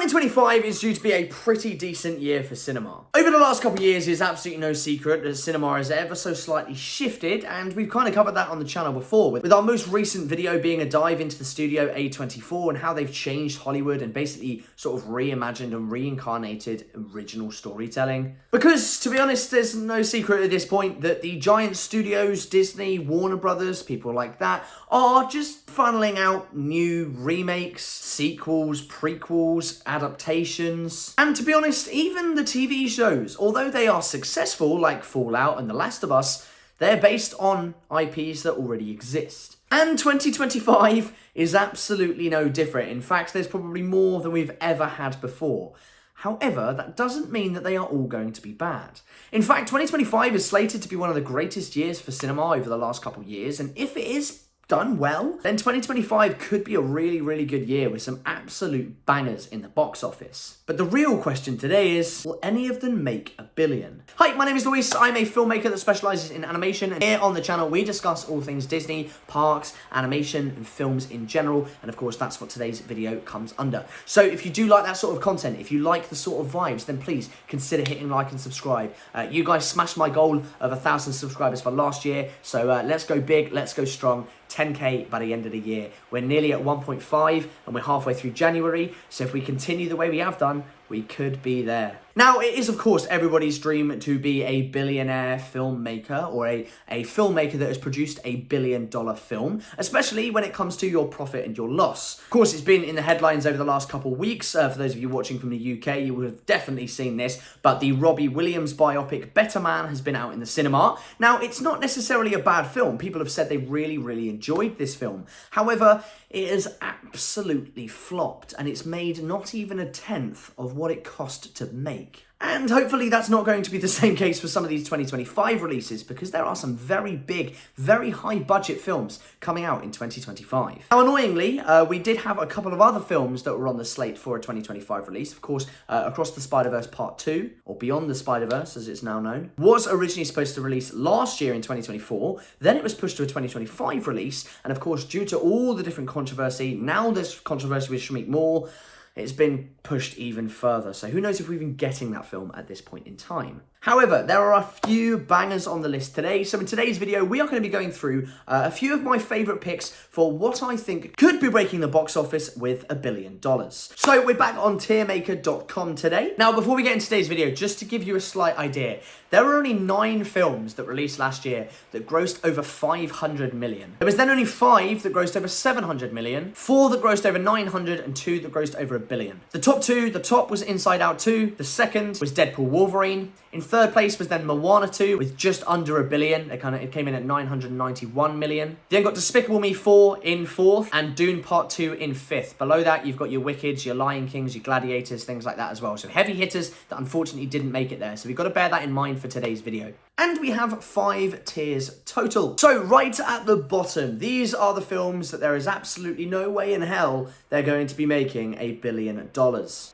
2025 is due to be a pretty decent year for cinema. Over the last couple of years, it's absolutely no secret that cinema has ever so slightly shifted, and we've kind of covered that on the channel before, with our most recent video being a dive into the studio A24 and how they've changed Hollywood and basically sort of reimagined and reincarnated original storytelling. Because, to be honest, there's no secret at this point that the giant studios, Disney, Warner Brothers, people like that, are just funneling out new remakes, sequels, prequels, adaptations, and to be honest, even the TV shows, although they are successful like Fallout and The Last of Us, they're based on IPs that already exist. And 2025 is absolutely no different. In fact, there's probably more than we've ever had before. However, that doesn't mean that they are all going to be bad. In fact, 2025 is slated to be one of the greatest years for cinema over the last couple of years, and if it is done well, then 2025 could be a really, really good year with some absolute bangers in the box office. But the real question today is, will any of them make $1 billion? Hi, my name is Luis. I'm a filmmaker that specializes in animation, and here on the channel we discuss all things Disney, parks, animation, and films in general, and of course that's what today's video comes under. So if you do like that sort of content, if you like the sort of vibes, then please consider hitting like and subscribe. You guys smashed my goal of 1,000 subscribers for last year, so let's go big, let's go strong. 10k by the end of the year. We're nearly at 1.5 and we're halfway through January, so if we continue the way we have done, we could be there. Now, it is of course everybody's dream to be a billionaire filmmaker or a filmmaker that has produced $1 billion film, especially when it comes to your profit and your loss. Of course, it's been in the headlines over the last couple of weeks. For those of you watching from the UK, you would have definitely seen this, but the Robbie Williams biopic Better Man has been out in the cinema. Now, it's not necessarily a bad film. People have said they really, really enjoyed this film. However, it has absolutely flopped, and it's made not even 1/10 of what it cost to make. And hopefully that's not going to be the same case for some of these 2025 releases, because there are some very big, very high budget films coming out in 2025. Now, annoyingly, we did have a couple of other films that were on the slate for a 2025 release. Of course, Across the Spider-Verse Part 2, or Beyond the Spider-Verse as it's now known, was originally supposed to release last year in 2024. Then it was pushed to a 2025 release. And of course, due to all the different controversy, now there's controversy with Shamik Moore, it's been pushed even further. So who knows if we're even getting that film at this point in time. However, there are a few bangers on the list today. So in today's video, we are going to be going through a few of my favourite picks for what I think could be breaking the box office with $1 billion. So we're back on tiermaker.com today. Now, before we get into today's video, just to give you a slight idea, there were only 9 films that released last year that grossed over 500 million. There was then only 5 that grossed over 700 million, 4 that grossed over 900, and 2 that grossed over $1 billion. The top was Inside Out 2, the second was Deadpool Wolverine, in third place was then Moana 2 with just under $1 billion. It came in at 991 million. Then got Despicable Me 4 in fourth and Dune Part 2 in fifth. Below that, you've got your Wicked's, your Lion Kings, your Gladiators, things like that as well. So heavy hitters that unfortunately didn't make it there. So we've got to bear that in mind for today's video. And we have 5 tiers total. So right at the bottom, these are the films that there is absolutely no way in hell they're going to be making $1 billion.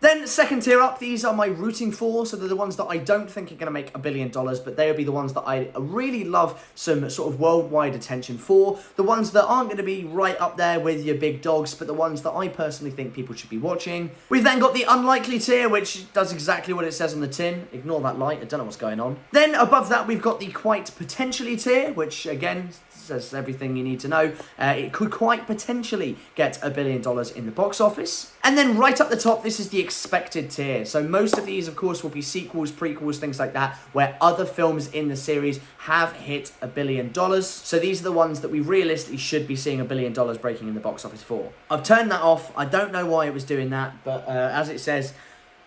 Then second tier up, these are my rooting for. So they're the ones that I don't think are going to make $1 billion, but they'll be the ones that I really love some sort of worldwide attention for. The ones that aren't going to be right up there with your big dogs, but the ones that I personally think people should be watching. We've then got the unlikely tier, which does exactly what it says on the tin. Ignore that light, I don't know what's going on. Then above that, we've got the quite potentially tier, which again says everything you need to know. It could quite potentially get $1 billion in the box office. And then right up the top, this is the expected tier. So most of these, of course, will be sequels, prequels, things like that, where other films in the series have hit $1 billion. So these are the ones that we realistically should be seeing $1 billion breaking in the box office for. I've turned that off. I don't know why it was doing that, but as it says,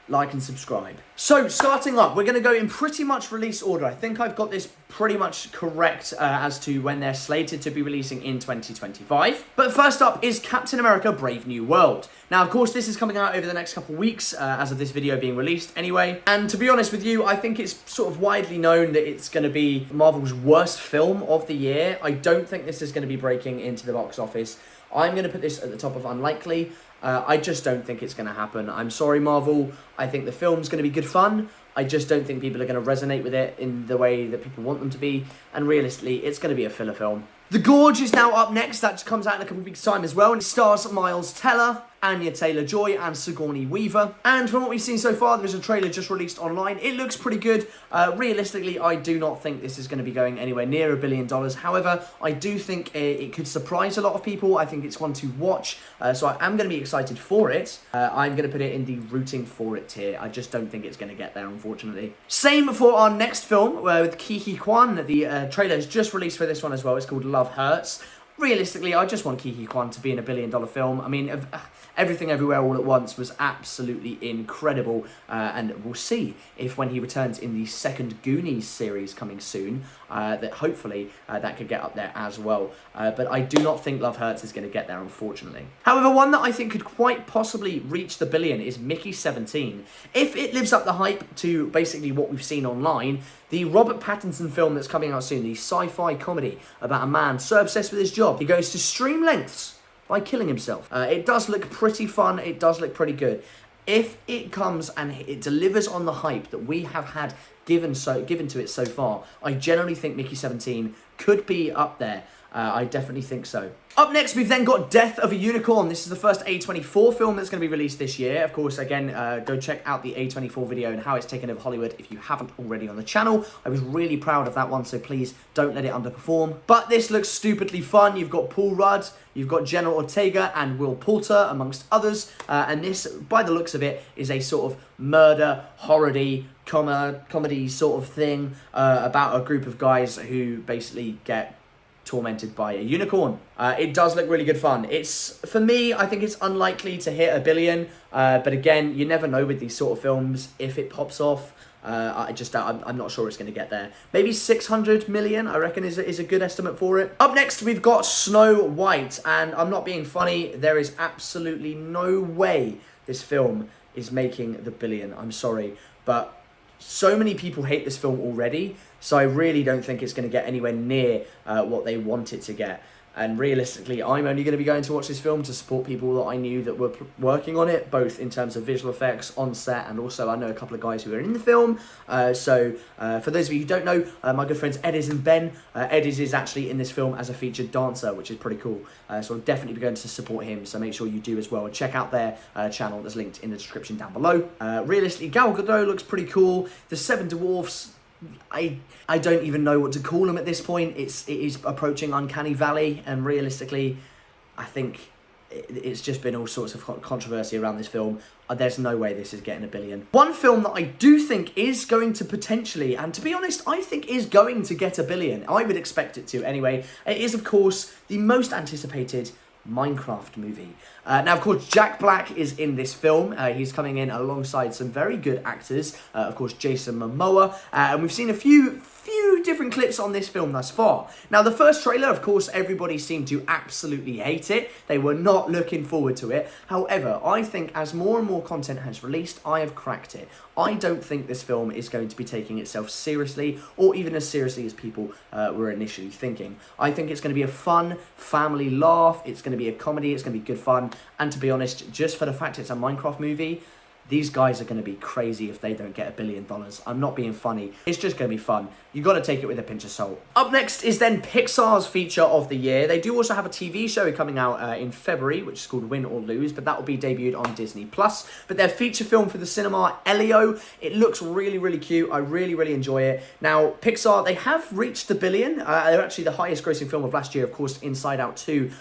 like and subscribe. So starting up, we're going to go in pretty much release order. I think I've got this pretty much correct as to when they're slated to be releasing in 2025. But first up is Captain America Brave New World. Now, of course, this is coming out over the next couple of weeks as of this video being released anyway. And to be honest with you, I think it's sort of widely known that it's going to be Marvel's worst film of the year. I don't think this is going to be breaking into the box office. I'm going to put this at the top of unlikely. I just don't think it's going to happen. I'm sorry, Marvel. I think the film's going to be good fun. I just don't think people are going to resonate with it in the way that people want them to be. And realistically, it's going to be a filler film. The Gorge is now up next. That comes out in a couple of weeks' time as well. And it stars Miles Teller Anya Taylor-Joy and Sigourney Weaver. And from what we've seen so far, there's a trailer just released online. It looks pretty good. Realistically, I do not think this is going to be going anywhere near $1 billion. However, I do think it could surprise a lot of people. I think it's one to watch, so I am going to be excited for it. I'm going to put it in the rooting for it tier. I just don't think it's going to get there, unfortunately. Same for our next film with Ke Huy Quan. The trailer is just released for this one as well. It's called Love Hurts. Realistically, I just want Ke Huy Quan to be in $1 billion film. I mean, Everything Everywhere All at Once was absolutely incredible, and we'll see if when he returns in the second Goonies series coming soon, that hopefully that could get up there as well. But I do not think Love Hurts is going to get there, unfortunately. However, one that I think could quite possibly reach the $1 billion is Mickey 17. If it lives up the hype to basically what we've seen online, the Robert Pattinson film that's coming out soon, the sci-fi comedy about a man so obsessed with his job, he goes to extreme lengths by killing himself. It does look pretty fun. It does look pretty good. If it comes and it delivers on the hype that we have had given to it so far, I generally think Mickey 17 could be up there. I definitely think so. Up next, we've then got Death of a Unicorn. This is the first A24 film that's going to be released this year. Of course, again, go check out the A24 video and how it's taken over Hollywood if you haven't already on the channel. I was really proud of that one, so please don't let it underperform. But this looks stupidly fun. You've got Paul Rudd, you've got Jenna Ortega and Will Poulter, amongst others. And this, by the looks of it, is a sort of murder, horror-y, comedy sort of thing about a group of guys who basically get tormented by a unicorn. It does look really good fun. For me, I think it's unlikely to hit $1 billion, but again, you never know with these sort of films if it pops off. I'm not sure it's going to get there. Maybe 600 million, I reckon, is a good estimate for it. Up next, we've got Snow White, and I'm not being funny. There is absolutely no way this film is making the $1 billion. I'm sorry, but so many people hate this film already, so I really don't think it's going to get anywhere near what they want it to get. And realistically, I'm only going to be going to watch this film to support people that I knew that were working on it, both in terms of visual effects, on set, and also I know a couple of guys who are in the film. So for those of you who don't know, my good friends Ediz and Ben, Ediz is actually in this film as a featured dancer, which is pretty cool. So I'll definitely be going to support him, so make sure you do as well. And check out their channel that's linked in the description down below. Realistically, Gal Gadot looks pretty cool. The Seven Dwarfs, I don't even know what to call them at this point. It is approaching Uncanny Valley, and realistically, I think it's just been all sorts of controversy around this film. There's no way this is getting $1 billion. One film that I do think is going to potentially, and to be honest, I think is going to get $1 billion. I would expect it to anyway. It is, of course, the most anticipated Minecraft movie. Now, of course, Jack Black is in this film. He's coming in alongside some very good actors. Of course, Jason Momoa. And we've seen a few different clips on this film thus far. Now, the first trailer, of course, everybody seemed to absolutely hate it. They were not looking forward to it. However, I think as more and more content has released, I have cracked it. I don't think this film is going to be taking itself seriously, or even as seriously as people were initially thinking. I think it's going to be a fun family laugh. It's going to be a comedy. It's going to be good fun. And to be honest, just for the fact it's a Minecraft movie, these guys are going to be crazy if they don't get $1 billion. I'm not being funny. It's just going to be fun. You got to take it with a pinch of salt. Up next is then Pixar's feature of the year. They do also have a TV show coming out in February, which is called Win or Lose, but that will be debuted on Disney+. But their feature film for the cinema, Elio, it looks really, really cute. I really, really enjoy it. Now, Pixar, they have reached the $1 billion. They're actually the highest grossing film of last year, of course, Inside Out 2,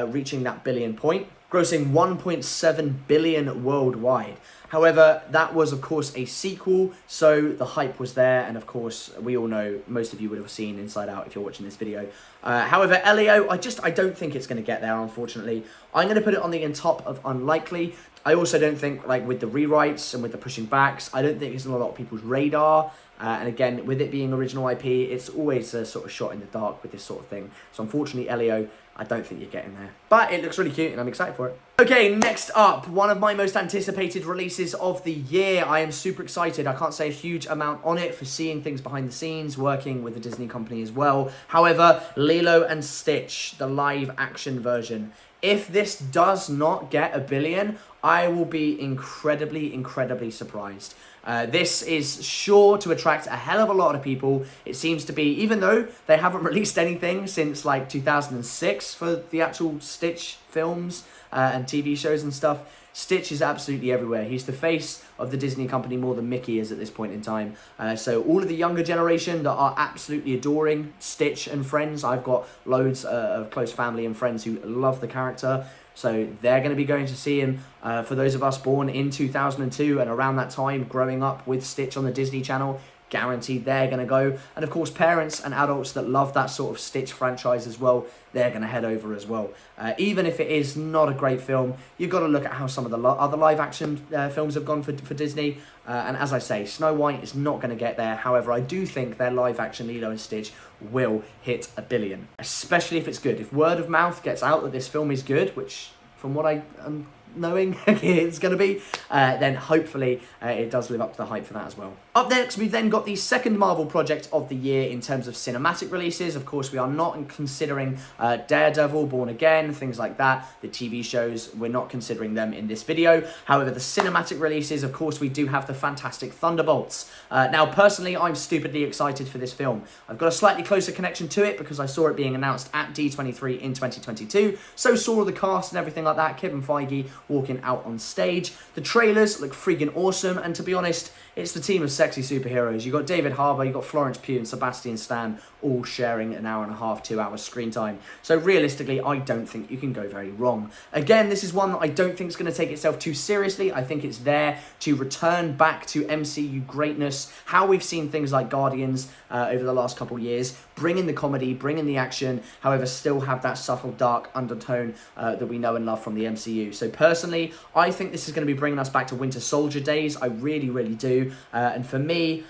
reaching that $1 billion point, grossing $1.7 billion worldwide. However, that was, of course, a sequel, so the hype was there, and of course, we all know, most of you would have seen Inside Out if you're watching this video. However, Elio, I don't think it's going to get there, unfortunately. I'm going to put it on the top of unlikely. I also don't think, like, with the rewrites and with the pushing backs, I don't think it's on a lot of people's radar. And again, with it being original IP, it's always a sort of shot in the dark with this sort of thing. So unfortunately, Elio, I don't think you're getting there. But it looks really cute and I'm excited for it. Okay, next up, one of my most anticipated releases of the year. I am super excited. I can't say a huge amount on it for seeing things behind the scenes, working with the Disney company as well. However, Lilo and Stitch, the live action version. If this does not get $1 billion, I will be incredibly, incredibly surprised. This is sure to attract a hell of a lot of people. It seems to be, even though they haven't released anything since like 2006 for the actual Stitch films and TV shows and stuff, Stitch is absolutely everywhere. He's the face of the Disney company more than Mickey is at this point in time. So all of the younger generation that are absolutely adoring Stitch and friends, I've got loads of close family and friends who love the character. So they're going to be going to see him. For those of us born in 2002 and around that time, growing up with Stitch on the Disney Channel, guaranteed they're going to go. And of course, parents and adults that love that sort of Stitch franchise as well, they're going to head over as well. Even if it is not a great film, you've got to look at how some of the other live action films have gone for Disney. And as I say, Snow White is not going to get there. However, I do think their live action Lilo and Stitch will hit $1 billion, especially if it's good. If word of mouth gets out that this film is good, which from what I am knowing it's going to be, then hopefully it does live up to the hype for that as well. Up next, we've then got the second Marvel project of the year in terms of cinematic releases. Of course, we are not considering Daredevil, Born Again, things like that. The TV shows, we're not considering them in this video. However, the cinematic releases, of course, we do have the fantastic Thunderbolts. Now, personally, I'm stupidly excited for this film. I've got a slightly closer connection to it because I saw it being announced at D23 in 2022. So saw the cast and everything like that, Kevin Feige walking out on stage. The trailers look freaking awesome, and to be honest, it's the team of sexy superheroes. You've got David Harbour, you've got Florence Pugh and Sebastian Stan all sharing an hour and a half, 2 hours screen time. So realistically, I don't think you can go very wrong. Again, this is one that I don't think is going to take itself too seriously. I think it's there to return back to MCU greatness, how we've seen things like Guardians over the last couple of years, bring in the comedy, bring in the action, however, still have that subtle dark undertone that we know and love from the MCU. So personally, I think this is going to be bringing us back to Winter Soldier days. I really, really do. And for me,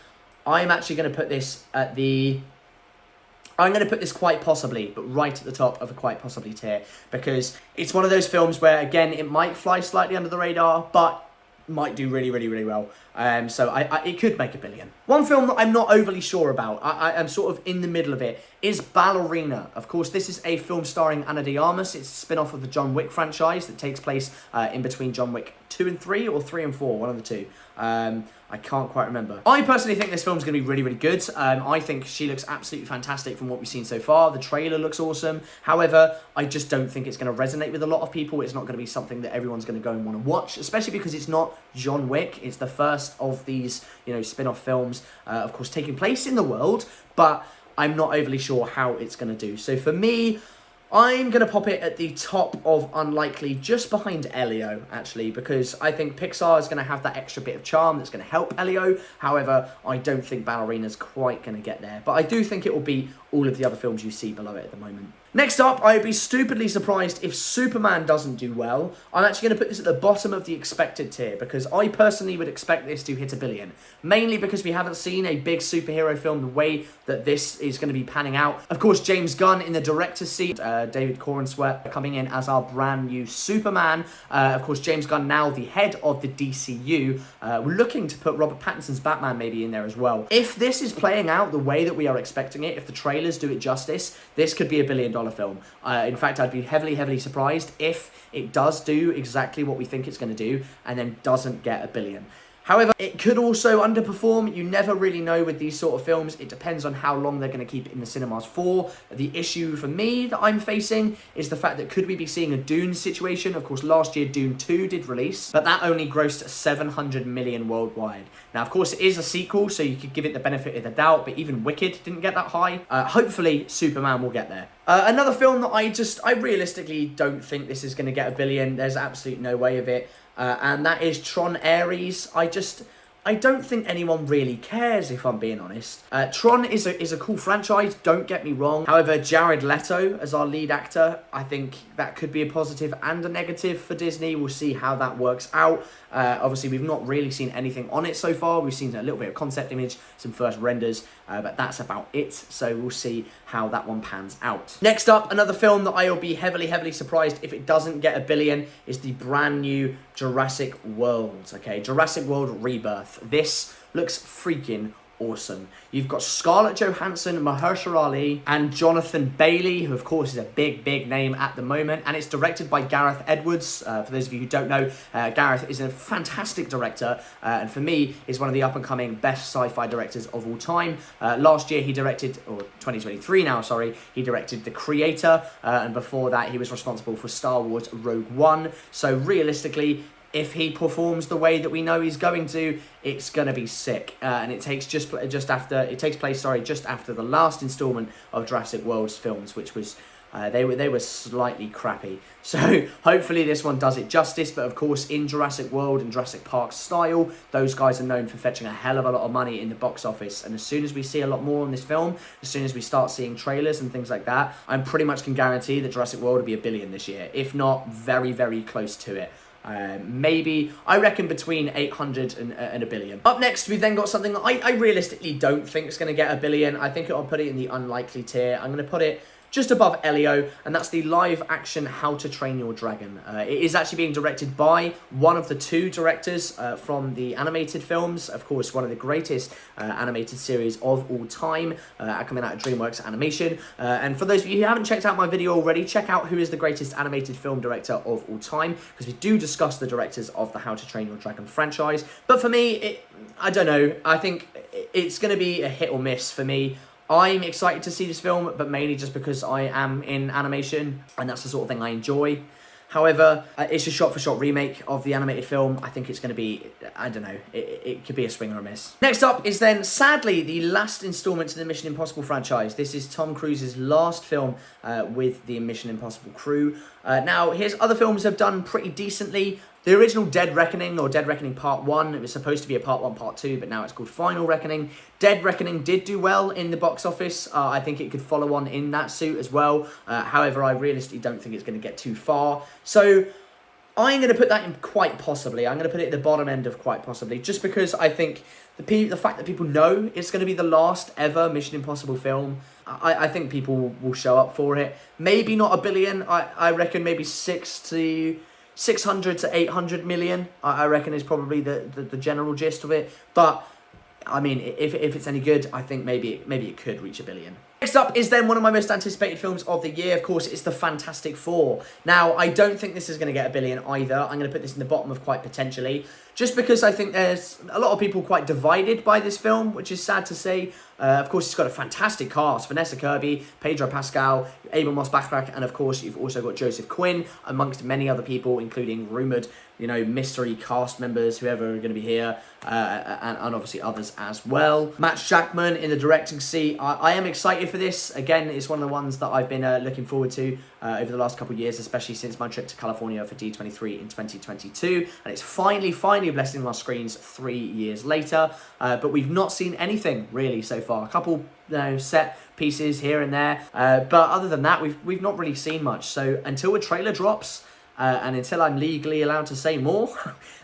I'm actually going to put this at the... I'm going to put this quite possibly, but right at the top of a quite possibly tier, because it's one of those films where, again, it might fly slightly under the radar, but might do really, really, really well. So it could make $1 billion. One film that I'm not overly sure about, I'm sort of in the middle of it, is Ballerina. Of course, this is a film starring Ana de Armas. It's a spin-off of the John Wick franchise that takes place in between John Wick 2 and 3, or 3 and 4, one of the two. I can't quite remember. I personally think this film's going to be really, really good. I think she looks absolutely fantastic from what we've seen so far. The trailer looks awesome. However, I just don't think it's going to resonate with a lot of people. It's not going to be something that everyone's going to go and want to watch, especially because it's not John Wick. It's the first of these, spin-off films, of course, taking place in the world, but I'm not overly sure how it's going to do. So for me, I'm going to pop it at the top of unlikely, just behind Elio, actually, because I think Pixar is going to have that extra bit of charm that's going to help Elio. However, I don't think Ballerina's quite going to get there. But I do think it will beat all of the other films you see below it at the moment. Next up, I would be stupidly surprised if Superman doesn't do well. I'm actually going to put this at the bottom of the expected tier, because I personally would expect this to hit $1 billion. Mainly because we haven't seen a big superhero film the way that this is going to be panning out. Of course, James Gunn in the director's seat, David Corenswet coming in as our brand new Superman. Of course, James Gunn now the head of the DCU. We're looking to put Robert Pattinson's Batman maybe in there as well. If this is playing out the way that we are expecting it, if the trailers do it justice, this could be $1 billion film. In fact, I'd be heavily, heavily surprised if it does do exactly what we think it's going to do and then doesn't get $1 billion. However, it could also underperform. You never really know with these sort of films. It depends on how long they're going to keep it in the cinemas for. The issue for me that I'm facing is the fact that could we be seeing a Dune situation? Of course, last year Dune 2 did release, but that only grossed 700 million worldwide. Now, of course, it is a sequel, so you could give it the benefit of the doubt, but even Wicked didn't get that high. Hopefully, Superman will get there. Another film that I realistically don't think this is going to get $1 billion. There's absolutely no way of it. And that is Tron Ares. I don't think anyone really cares, if I'm being honest. Tron is a cool franchise, don't get me wrong. However, Jared Leto as our lead actor, I think that could be a positive and a negative for Disney. We'll see how that works out. Obviously, we've not really seen anything on it so far. We've seen a little bit of concept image, some first renders, but that's about it. So we'll see how that one pans out. Next up, another film that I will be heavily, heavily surprised if it doesn't get $1 billion is the brand new Jurassic World. Okay, Jurassic World Rebirth. This looks freaking awesome. You've got Scarlett Johansson, Mahershala Ali, and Jonathan Bailey, who of course is a big, big name at the moment, and it's directed by Gareth Edwards. For those of you who don't know, Gareth is a fantastic director, and for me, is one of the up-and-coming best sci-fi directors of all time. Last year, he directed, or 2023 now, sorry, he directed The Creator, and before that, he was responsible for Star Wars Rogue One. So realistically, if he performs the way that we know he's going to, it's gonna be sick. And it takes just place, sorry, just after the last installment of Jurassic World's films, which was they were slightly crappy. So hopefully this one does it justice. But of course, in Jurassic World and Jurassic Park style, those guys are known for fetching a hell of a lot of money in the box office. And as soon as we see a lot more on this film, as soon as we start seeing trailers and things like that, I'm pretty much can guarantee that Jurassic World will be $1 billion this year, if not very, very close to it. Maybe, I reckon, between 800 and $1 billion. Up next, we've then got something that I realistically don't think is going to get $1 billion. I think I'll put it in the unlikely tier. I'm going to put it just above Elio, and that's the live-action How to Train Your Dragon. It is actually being directed by one of the two directors from the animated films. Of course, one of the greatest animated series of all time, coming out of DreamWorks Animation. And for those of you who haven't checked out my video already, check out who is the greatest animated film director of all time, because we do discuss the directors of the How to Train Your Dragon franchise. But for me, I don't know. I think it's going to be a hit or miss for me. I'm excited to see this film, but mainly just because I am in animation, and that's the sort of thing I enjoy. However, it's a shot-for-shot remake of the animated film. I think it's going to be, I don't know, it could be a swing or a miss. Next up is then, sadly, the last installment to the Mission Impossible franchise. This is Tom Cruise's last film with the Mission Impossible crew. Now, his other films have done pretty decently. The original Dead Reckoning, or Dead Reckoning Part 1, it was supposed to be a Part 1, Part 2, but now it's called Final Reckoning. Dead Reckoning did do well in the box office. I think it could follow on in that suit as well. However, I realistically don't think it's going to get too far. So I'm going to put that in quite possibly. I'm going to put it at the bottom end of quite possibly, just because I think the fact that people know it's going to be the last ever Mission Impossible film, I think people will show up for it. Maybe not $1 billion. I reckon maybe 600 to 800 million, I reckon, is probably the general gist of it. But I mean, if it's any good, I think maybe it could reach $1 billion. Next up is then one of my most anticipated films of the year. Of course, it's the Fantastic Four. Now, I don't think this is going to get $1 billion either. I'm going to put this in the bottom of quite potentially, just because I think there's a lot of people quite divided by this film, which is sad to say. Of course, it's got a fantastic cast: Vanessa Kirby, Pedro Pascal, Abel Moss-Bachrach, and of course, you've also got Joseph Quinn, amongst many other people, including rumoured, mystery cast members, whoever are going to be here, and obviously others as well. Matt Shakman in the directing seat. I am excited for this. Again, it's one of the ones that I've been looking forward to over the last couple of years, especially since my trip to California for D23 in 2022. And it's finally blessing our screens 3 years later. But we've not seen anything really so far. A couple set pieces here and there. But other than that, we've not really seen much. So until a trailer drops, and until I'm legally allowed to say more,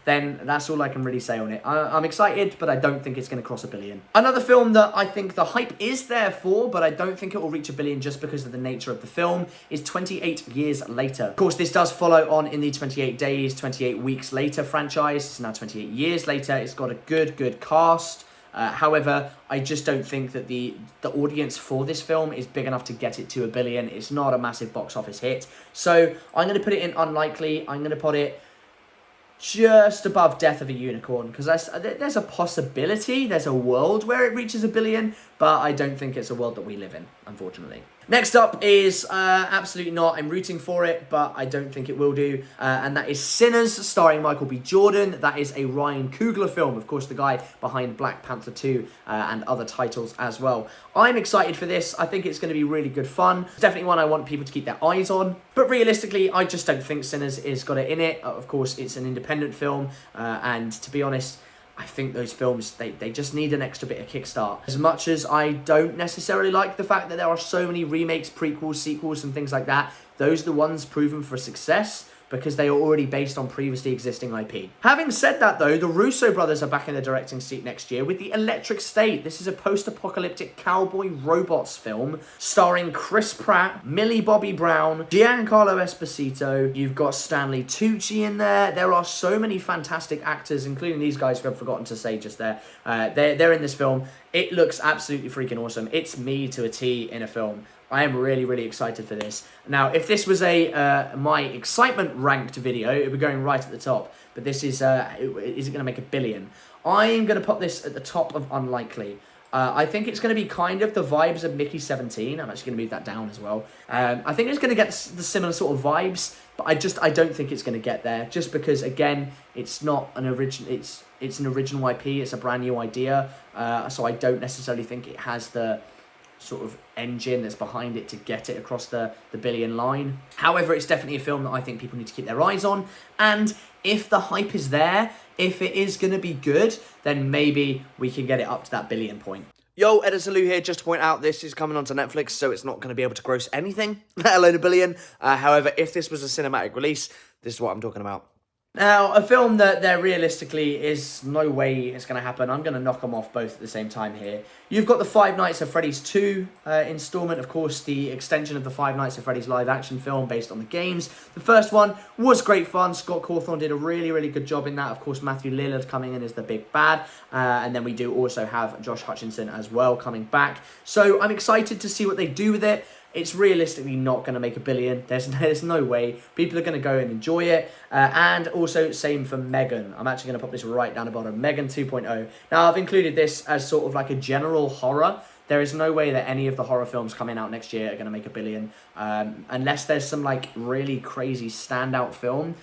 then that's all I can really say on it. I'm excited, but I don't think it's going to cross $1 billion. Another film that I think the hype is there for, but I don't think it will reach $1 billion just because of the nature of the film, is 28 Years Later. Of course, this does follow on in the 28 Days, 28 Weeks Later franchise. It's now 28 years later. It's got a good cast. However, I just don't think that the audience for this film is big enough to get it to $1 billion. It's not a massive box office hit. So I'm going to put it in unlikely. I'm going to put it just above Death of a Unicorn, because there's a possibility, there's a world where it reaches $1 billion, but I don't think it's a world that we live in, unfortunately. Next up is, absolutely not, I'm rooting for it, but I don't think it will do, and that is Sinners, starring Michael B. Jordan. That is a Ryan Coogler film, of course, the guy behind Black Panther 2 and other titles as well. I'm excited for this. I think it's going to be really good fun. It's definitely one I want people to keep their eyes on, but realistically, I just don't think Sinners is got it in it. Of course, it's an independent film, and to be honest, I think those films, they just need an extra bit of kickstart. As much as I don't necessarily like the fact that there are so many remakes, prequels, sequels, and things like that, those are the ones proven for success because they are already based on previously existing IP. Having said that though, the Russo brothers are back in the directing seat next year with The Electric State. This is a post-apocalyptic cowboy robots film starring Chris Pratt, Millie Bobby Brown, Giancarlo Esposito. You've got Stanley Tucci in there. There are so many fantastic actors, including these guys who I've forgotten to say just there. They're in this film. It looks absolutely freaking awesome. It's me to a T in a film. I am really excited for this. Now, if this was my excitement ranked video, it would be going right at the top. But this is it going to make $1 billion? I am going to put this at the top of unlikely. I think it's going to be kind of the vibes of Mickey 17. I'm actually going to move that down as well. I think it's going to get the similar sort of vibes. but I don't think it's going to get there, just because, again, it's not an original, it's an original IP, it's a brand new idea, so I don't necessarily think it has the sort of engine that's behind it to get it across the billion line. However, it's definitely a film that I think people need to keep their eyes on, and if the hype is there, if it is going to be good, then maybe we can get it up to that billion point. Yo, Editor Lou here, just to point out, this is coming onto Netflix, so it's not going to be able to gross anything, let alone a billion. However, if this was a cinematic release, this is what I'm talking about. Now, a film that there realistically is no way it's going to happen. I'm going to knock them off both at the same time here. You've got the Five Nights at Freddy's 2 installment, of course, the extension of the Five Nights at Freddy's live-action film based on the games. The first one was great fun. Scott Cawthon did a really, really good job in that. Of course, Matthew Lillard coming in as the big bad. And then we do also have Josh Hutcherson as well coming back. So I'm excited to see what they do with it. It's realistically not going to make a billion. There's no way. People are going to go and enjoy it. And also, same for Megan. I'm actually going to put this right down the bottom. Megan 2.0. Now, I've included this as sort of like a general horror. There is no way that any of the horror films coming out next year are going to make a billion. Unless there's some, like, really crazy standout film.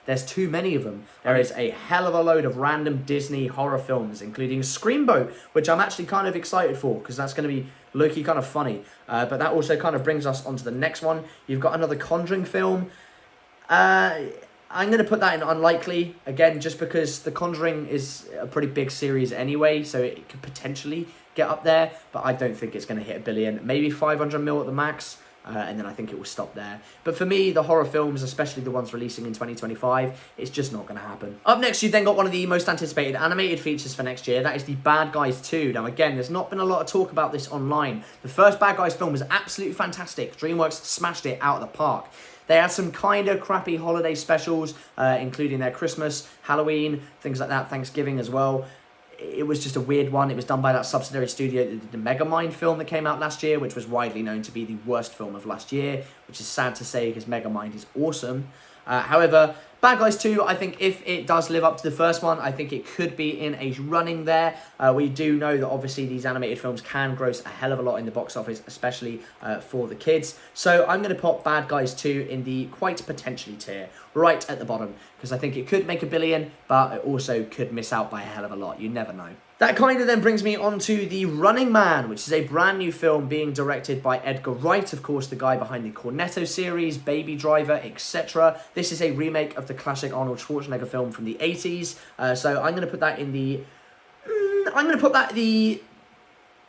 There's too many of them. There is a hell of a load of random Disney horror films, including Screamboat, which I'm actually kind of excited for, because that's going to be low-key kind of funny. But that also kind of brings us on to the next one. You've got another Conjuring film. I'm going to put that in unlikely, again, just because The Conjuring is a pretty big series anyway, so it could potentially get up there, but I don't think it's going to hit a billion. Maybe 500 mil at the max. And then I think it will stop there. But for me, the horror films, especially the ones releasing in 2025, it's just not going to happen. Up next, you've then got one of the most anticipated animated features for next year. That is the Bad Guys 2. Now, again, there's not been a lot of talk about this online. The first Bad Guys film was absolutely fantastic. DreamWorks smashed it out of the park. They had some kind of crappy holiday specials, including their Christmas, Halloween, things like that, Thanksgiving as well. It was just a weird one. It was done by that subsidiary studio that did the Megamind film that came out last year, which was widely known to be the worst film of last year, which is sad to say because Megamind is awesome. However, Bad Guys 2, I think if it does live up to the first one, I think it could be in a running there. We do know that obviously these animated films can gross a hell of a lot in the box office, especially for the kids. So I'm going to pop Bad Guys 2 in the quite potentially tier, right at the bottom, because I think it could make a billion, but it also could miss out by a hell of a lot. You never know. That kind of then brings me on to The Running Man, which is a brand new film being directed by Edgar Wright, of course, the guy behind the Cornetto series, Baby Driver, etc. This is a remake of the classic Arnold Schwarzenegger film from the 80s. So I'm going to put that in the... the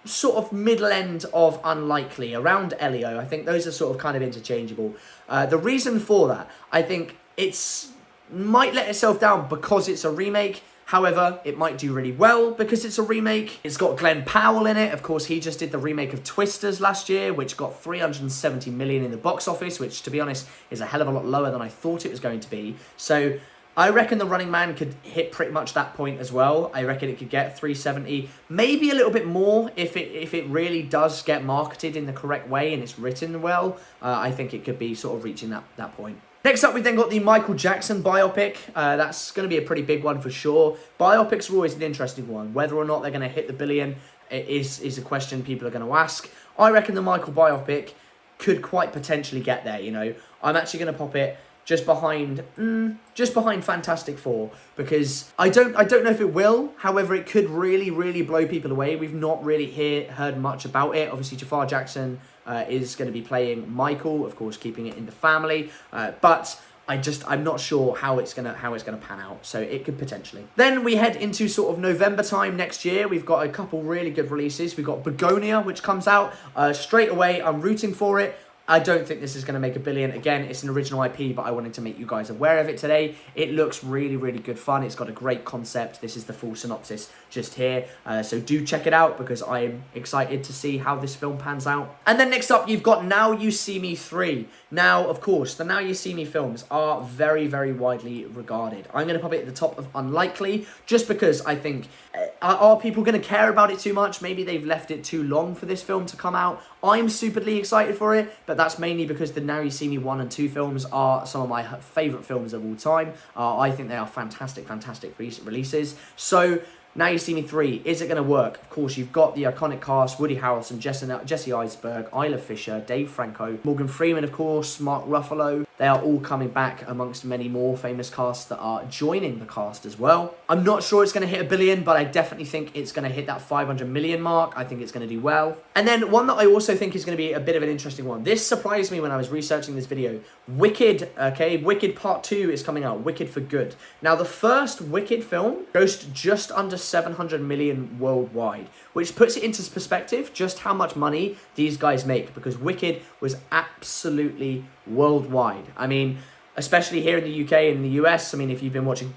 sort of middle end of unlikely, around Elio. I think those are sort of kind of interchangeable. The reason for that, I think it's might let itself down because it's a remake. However, it might do really well because it's a remake. It's got Glenn Powell in it. Of course, he just did the remake of Twisters last year, which got 370 million in the box office, which, to be honest, is a hell of a lot lower than I thought it was going to be. So I reckon The Running Man could hit pretty much that point as well. I reckon it could get 370, maybe a little bit more if it really does get marketed in the correct way and it's written well. I think it could be sort of reaching that point. Next up, we've then got the Michael Jackson biopic. That's going to be a pretty big one for sure. Biopics are always an interesting one. Whether or not they're going to hit the billion is a question people are going to ask. I reckon the Michael biopic could quite potentially get there, you know. I'm actually going to pop it just behind Fantastic Four, because I don't know if it will. However, it could really, really blow people away. We've not really heard much about it. Obviously, Jafar Jackson is going to be playing Michael, of course, keeping it in the family. But I'm not sure how it's gonna pan out. So it could potentially. Then we head into sort of November time next year. We've got a couple really good releases. We've got Begonia, which comes out straight away. I'm rooting for it. I don't think this is going to make a billion. Again, it's an original IP, but I wanted to make you guys aware of it today. It looks really, really good fun. It's got a great concept. This is the full synopsis just here. So do check it out because I'm excited to see how this film pans out. And then next up, you've got Now You See Me 3. Now, of course, the Now You See Me films are very, very widely regarded. I'm going to pop it at the top of unlikely just because I think, are people going to care about it too much? Maybe they've left it too long for this film to come out. I'm superly excited for it, but that's mainly because the Now You See Me 1 and 2 films are some of my favourite films of all time. I think they are fantastic, fantastic releases. So Now You See Me 3, is it going to work? Of course, you've got the iconic cast, Woody Harrelson, Jesse Eisenberg, Isla Fisher, Dave Franco, Morgan Freeman, of course, Mark Ruffalo. They are all coming back amongst many more famous casts that are joining the cast as well. I'm not sure it's going to hit $1 billion, but I definitely think it's going to hit that 500 million mark. I think it's going to do well. And then one that I also think is going to be a bit of an interesting one. This surprised me when I was researching this video. Wicked, okay? Wicked Part 2 is coming out. Wicked for Good. Now, the first Wicked film grossed just under 700 million worldwide, which puts it into perspective just how much money these guys make, because Wicked was absolutely worldwide. I mean, especially here in the UK and in the US. I mean, if you've been watching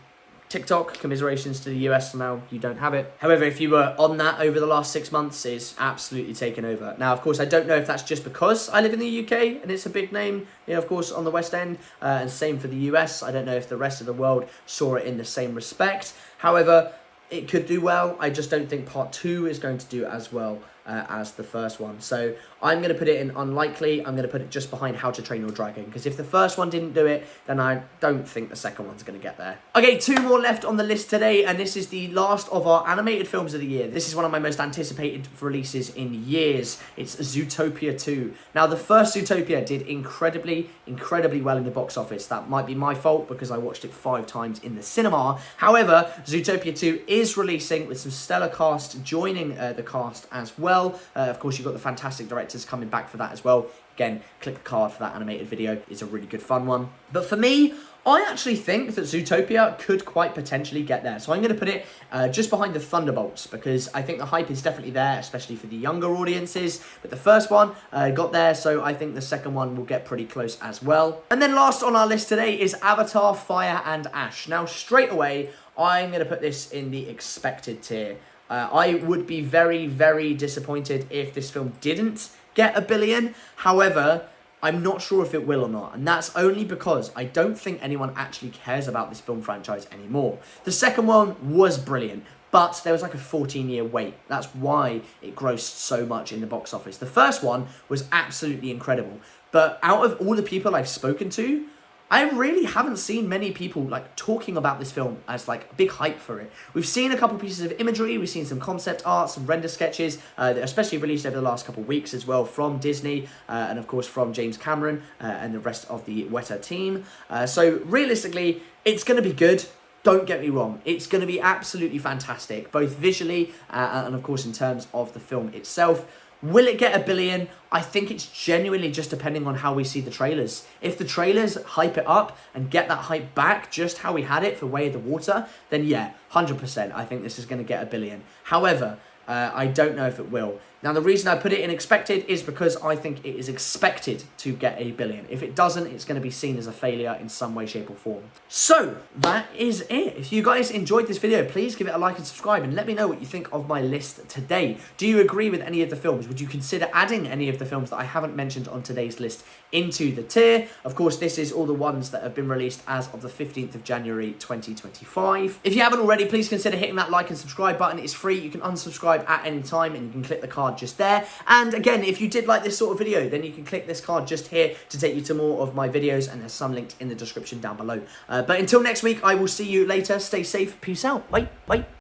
TikTok, commiserations to the US, now you don't have it. However, if you were on that over the last 6 months, it's absolutely taken over. Now, of course, I don't know if that's just because I live in the UK and it's a big name, you know, of course, on the West End, and same for the US. I don't know if the rest of the world saw it in the same respect. However, it could do well. I just don't think Part 2 is going to do as well as the first one. So I'm going to put it in unlikely. I'm going to put it just behind How to Train Your Dragon, because if the first one didn't do it, then I don't think the second one's going to get there. Okay, 2 more left on the list today, and this is the last of our animated films of the year. This is one of my most anticipated releases in years. It's Zootopia 2. Now, the first Zootopia did incredibly well in the box office. That might be my fault because I watched it 5 times in the cinema. However, Zootopia 2 is releasing with some stellar cast joining the cast as well. Of course, you've got the fantastic directors coming back for that as well. Again, click the card for that animated video. It's a really good fun one. But for me, I actually think that Zootopia could quite potentially get there. So I'm going to put it just behind the Thunderbolts, because I think the hype is definitely there, especially for the younger audiences. But the first one got there, so I think the second one will get pretty close as well. And then last on our list today is Avatar, Fire and Ash. Now, straight away, I'm going to put this in the expected tier. I would be very disappointed if this film didn't get $1 billion. However, I'm not sure if it will or not, and that's only because I don't think anyone actually cares about this film franchise anymore. The second one was brilliant, but there was like a 14-year wait. That's why it grossed so much in the box office. The first one was absolutely incredible, but out of all the people I've spoken to, I really haven't seen many people like talking about this film as like big hype for it. We've seen a couple pieces of imagery, we've seen some concept art, some render sketches, that especially released over the last couple of weeks as well from Disney, and of course from James Cameron and the rest of the Weta team. So realistically, it's going to be good. Don't get me wrong, it's going to be absolutely fantastic, both visually and of course in terms of the film itself. Will it get $1 billion? I think it's genuinely just depending on how we see the trailers. If the trailers hype it up and get that hype back just how we had it for Way of the Water, then yeah, 100%, I think this is going to get $1 billion. However, I don't know if it will. Now, the reason I put it in expected is because I think it is expected to get $1 billion. If it doesn't, it's going to be seen as a failure in some way, shape or form. So, that is it. If you guys enjoyed this video, please give it a like and subscribe and let me know what you think of my list today. Do you agree with any of the films? Would you consider adding any of the films that I haven't mentioned on today's list into the tier? Of course, this is all the ones that have been released as of the 15th of January 2025. If you haven't already, please consider hitting that like and subscribe button. It's free. You can unsubscribe at any time and you can click the card just there. And again, if you did like this sort of video, then you can click this card just here to take you to more of my videos, and there's some linked in the description down below. But until next week, I will see you later. Stay safe. Peace out. Bye.